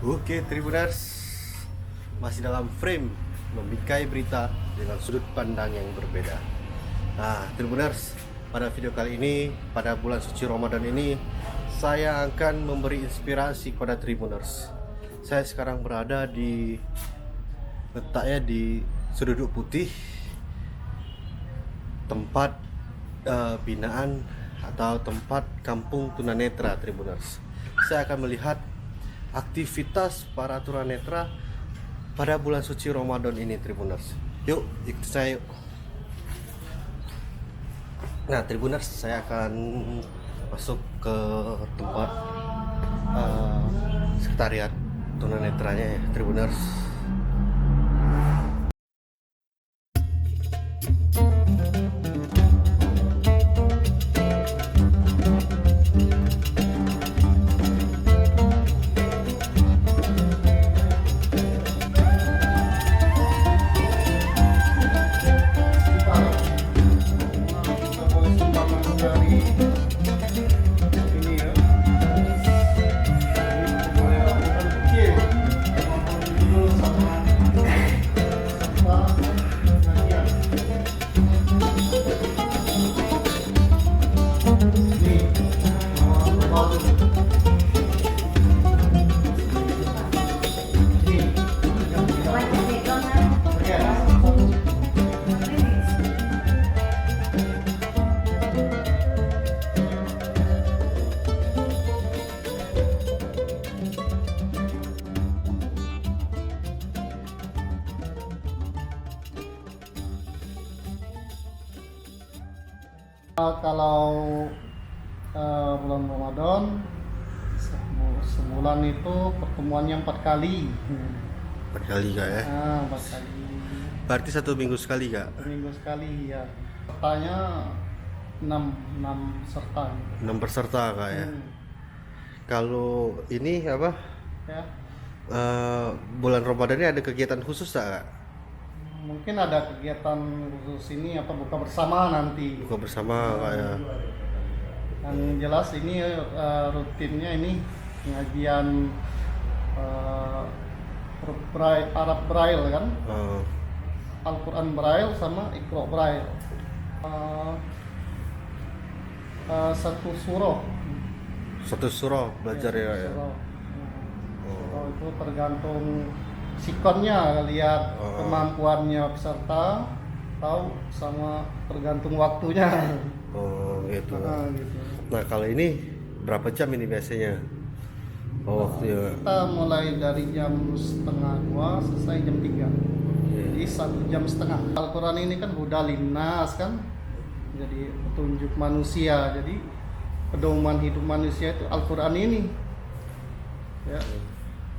Oke, Tribuners, masih dalam frame membingkai berita dengan sudut pandang yang berbeda. Nah, Tribuners, pada video kali ini, pada bulan suci Ramadan ini, saya akan memberi inspirasi kepada Tribuners. Saya sekarang berada letaknya di Seduduk Putih, tempat binaan atau tempat kampung tunanetra, Tribuners. Saya akan melihat aktivitas para tunanetra pada bulan suci Ramadan ini, Tribuners. Yuk, ikut saya yuk. Nah, Tribuners, saya akan masuk ke tempat sekretariat tunanetranya ya, Tribuners. Kalau bulan Ramadan sebulan itu pertemuannya 4 kali. 4 kali kak ya? 4 kali. Berarti 1 minggu sekali kak? 1 minggu sekali ya. Pesertanya 6 peserta. 6 peserta kak ya? Kalau ini apa? Ya. Bulan Ramadan ini ada kegiatan khusus tak kak? Mungkin ada kegiatan khusus ini buka bersama nanti. Buka bersama kak ya? Yang jelas ini rutinnya ini pengajian Arab Braille kan, Al-Quran Braille sama Iqra Braille. Satu surah belajar ya. Surah. Surah itu tergantung sikonnya, lihat kemampuannya peserta, tahu sama tergantung waktunya. Oh gitu. Gitu. Nah kalau ini berapa jam ini biasanya? Waktunya? Kita mulai dari jam 1:30 selesai jam 3. Jadi 1,5 jam. Al-Quran ini kan huda linnas kan, jadi petunjuk manusia. Jadi pedoman hidup manusia itu Al-Quran ini ya,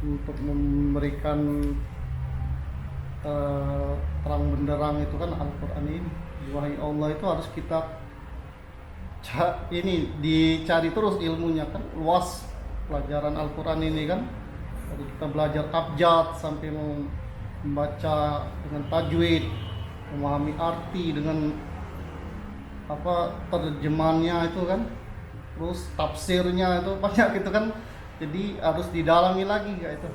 untuk memberikan terang benderang itu kan Al-Quran ini. Wahai Allah itu harus kita ini dicari terus ilmunya kan, luas pelajaran Al-Quran ini kan. Jadi kita belajar abjad sampai membaca dengan tajwid, memahami arti dengan terjemahannya itu kan, terus tafsirnya itu banyak gitu kan. Jadi harus didalami lagi kayak itu.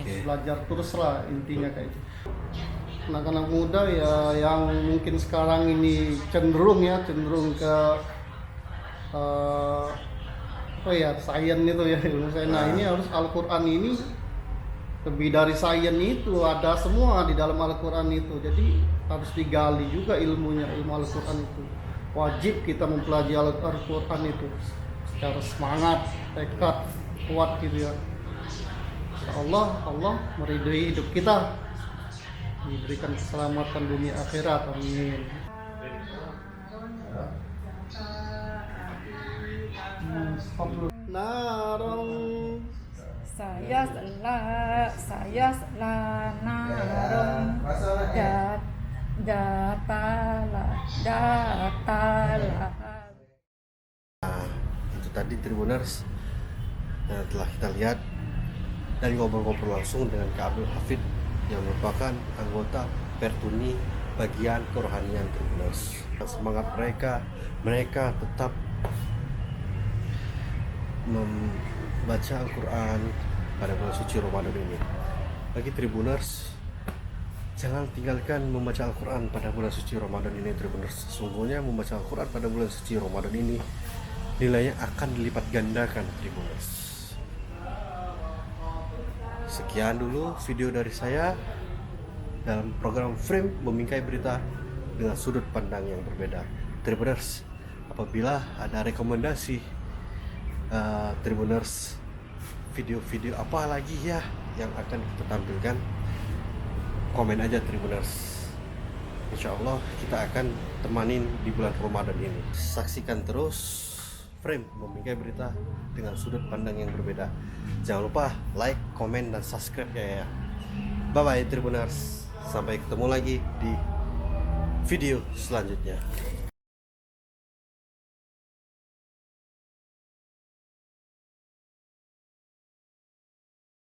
Harus belajar terus lah intinya kayak itu. Anak-anak muda ya yang mungkin sekarang ini cenderung ke sains itu ya, ilmu sains. Nah ini harus Al-Quran ini lebih dari sains itu, ada semua di dalam Al-Quran itu. Jadi harus digali juga ilmu Al-Quran itu. Wajib kita mempelajari Al-Quran itu secara semangat, tekad kuat gitu ya. Allah meridhoi hidup kita, diberikan keselamatan dunia akhirat, amin. Narong saya salah narong datala. Nah, itu tadi Tribuners telah kita lihat dan ngobrol-ngobrol langsung dengan Kak Abdul Hafid yang merupakan anggota Pertuni bagian kerohanian Tribuners. Semangat mereka tetap membaca Al-Quran pada bulan suci Ramadan ini. Bagi Tribuners, jangan tinggalkan membaca Al-Quran pada bulan suci Ramadan ini, Tribuners. Sesungguhnya membaca Al-Quran pada bulan suci Ramadan ini nilainya akan dilipat gandakan, Tribuners. Sekian dulu video dari saya dalam program Frame Membingkai Berita dengan sudut pandang yang berbeda. Tribuners, apabila ada rekomendasi Tribuners video-video apa lagi ya yang akan kita tampilkan, komen aja Tribuners. Insya Allah kita akan temanin di bulan Ramadan ini. Saksikan terus Frame Membingkai Berita dengan sudut pandang yang berbeda. Jangan lupa like, komen, dan subscribe ya. Bye bye Tribuners. Sampai ketemu lagi di video selanjutnya.